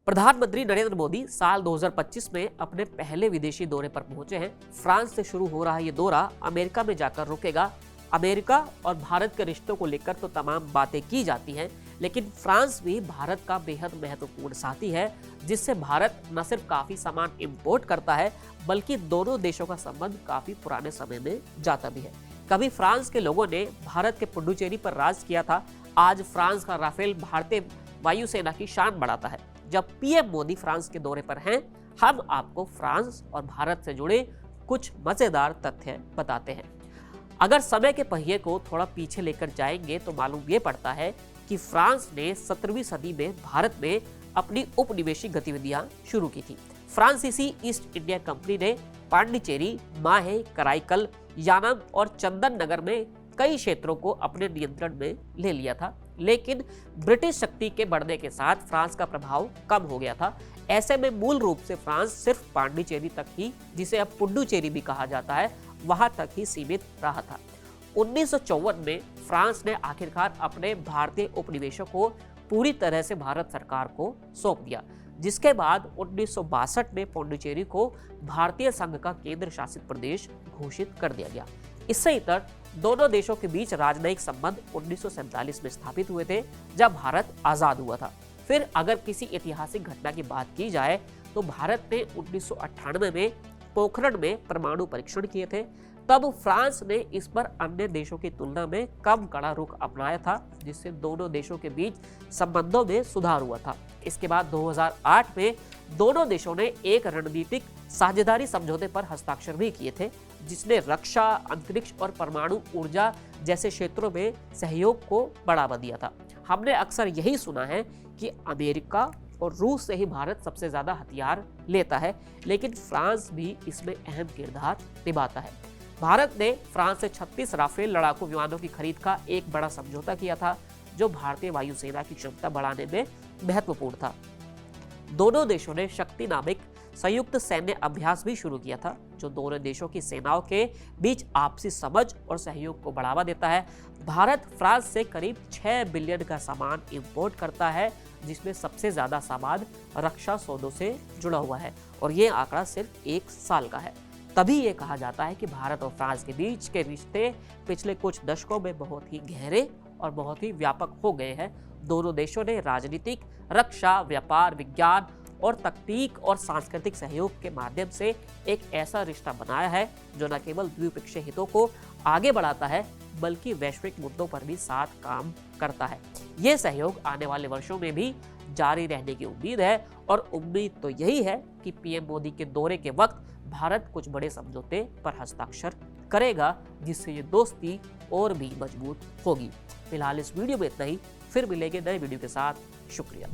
प्रधानमंत्री नरेंद्र मोदी साल 2025 में अपने पहले विदेशी दौरे पर पहुंचे हैं। फ्रांस से शुरू हो रहा ये दौरा अमेरिका में जाकर रुकेगा। अमेरिका और भारत के रिश्तों को लेकर तो तमाम बातें की जाती हैं, लेकिन फ्रांस भी भारत का बेहद महत्वपूर्ण साथी है, जिससे भारत न सिर्फ काफी सामान इंपोर्ट करता है, बल्कि दोनों देशों का संबंध काफी पुराने समय में जाता भी है। कभी फ्रांस के लोगों ने भारत के पुडुचेरी पर राज किया था। आज फ्रांस का राफेल भारतीय वायुसेना की शान बढ़ाता है। जब पीएम मोदी फ्रांस के दौरे पर हैं, हम आपको फ्रांस और भारत से जुड़े कुछ मजेदार तथ्य बताते हैं। अगर समय के पहिए को थोड़ा पीछे लेकर जाएंगे तो मालूम ये पड़ता है कि फ्रांस ने 17वीं सदी में भारत में अपनी उपनिवेशी गतिविधियां शुरू की थी। फ्रांसीसी ईस्ट इंडिया कंपनी ने पांडिचेरी, माहे, कराईकल, यानम और चंदन नगर में कई क्षेत्रों को अपने नियंत्रण में ले लिया था, लेकिन ब्रिटिश शक्ति के बढ़ने के साथ फ्रांस का प्रभाव कम हो गया था। ऐसे में मूल रूप से फ्रांस सिर्फ पांडिचेरी तक ही, जिसे अब पुडुचेरी भी कहा जाता है, वहां तक ही सीमित रहा था। 1954 में फ्रांस ने आखिरकार अपने भारतीय उपनिवेशों को पूरी तरह से भारत सरकार को सौंप दिया, जिसके बाद 1962 में पांडिचेरी को भारतीय संघ का केंद्र शासित प्रदेश घोषित कर दिया गया। इससे इतर दोनों देशों के बीच राजनयिक संबंध 1947 में स्थापित हुए थे, जब भारत आजाद हुआ था। फिर अगर किसी ऐतिहासिक घटना की बात की जाए तो भारत ने 1998 में पोखरण में परमाणु परीक्षण किए थे। तब फ्रांस ने इस पर अन्य देशों की तुलना में कम कड़ा रुख अपनाया था, जिससे दोनों देशों के बीच संबंधों में सुधार हुआ था। इसके बाद 2008 में दोनों देशों ने एक रणनीतिक साझेदारी समझौते पर हस्ताक्षर भी किए थे, जिसने रक्षा, अंतरिक्ष और परमाणु ऊर्जा जैसे क्षेत्रों में सहयोग को बढ़ावा दिया था। हमने अक्सर यही सुना है कि अमेरिका और रूस से ही भारत सबसे ज्यादा हथियार लेता है, लेकिन फ्रांस भी इसमें अहम किरदार निभाता है। भारत ने फ्रांस से 36 राफेल लड़ाकू विमानों की खरीद का एक बड़ा समझौता किया था, जो भारतीय वायुसेना की क्षमता बढ़ाने में महत्वपूर्ण था। दोनों देशों ने शक्ति नामक संयुक्त सैन्य अभ्यास भी शुरू किया था, जो दोनों देशों की सेनाओं के बीच आपसी समझ और सहयोग को बढ़ावा देता है। भारत फ्रांस से करीब 6 बिलियन का सामान इंपोर्ट करता है, जिसमें सबसे ज्यादा सामान रक्षा सौदों से जुड़ा हुआ है, और ये आंकड़ा सिर्फ 1 साल का है। तभी ये कहा जाता है कि भारत और फ्रांस के बीच के रिश्ते पिछले कुछ दशकों में बहुत ही गहरे और बहुत ही व्यापक हो गए हैं। दोनों देशों ने राजनीतिक, रक्षा, व्यापार, विज्ञान और तकनीक और सांस्कृतिक सहयोग के माध्यम से एक ऐसा रिश्ता बनाया है जो न केवल द्विपक्षीय हितों को आगे बढ़ाता है, बल्कि वैश्विक मुद्दों पर भी साथ काम करता है। ये सहयोग आने वाले वर्षों में भी जारी रहने की उम्मीद है, और उम्मीद तो यही है कि पीएम मोदी के दौरे के वक्त भारत कुछ बड़े समझौते पर हस्ताक्षर करेगा, जिससे ये दोस्ती और भी मजबूत होगी। फिलहाल इस वीडियो में इतना ही, फिर मिलेंगे नए वीडियो के साथ। शुक्रिया।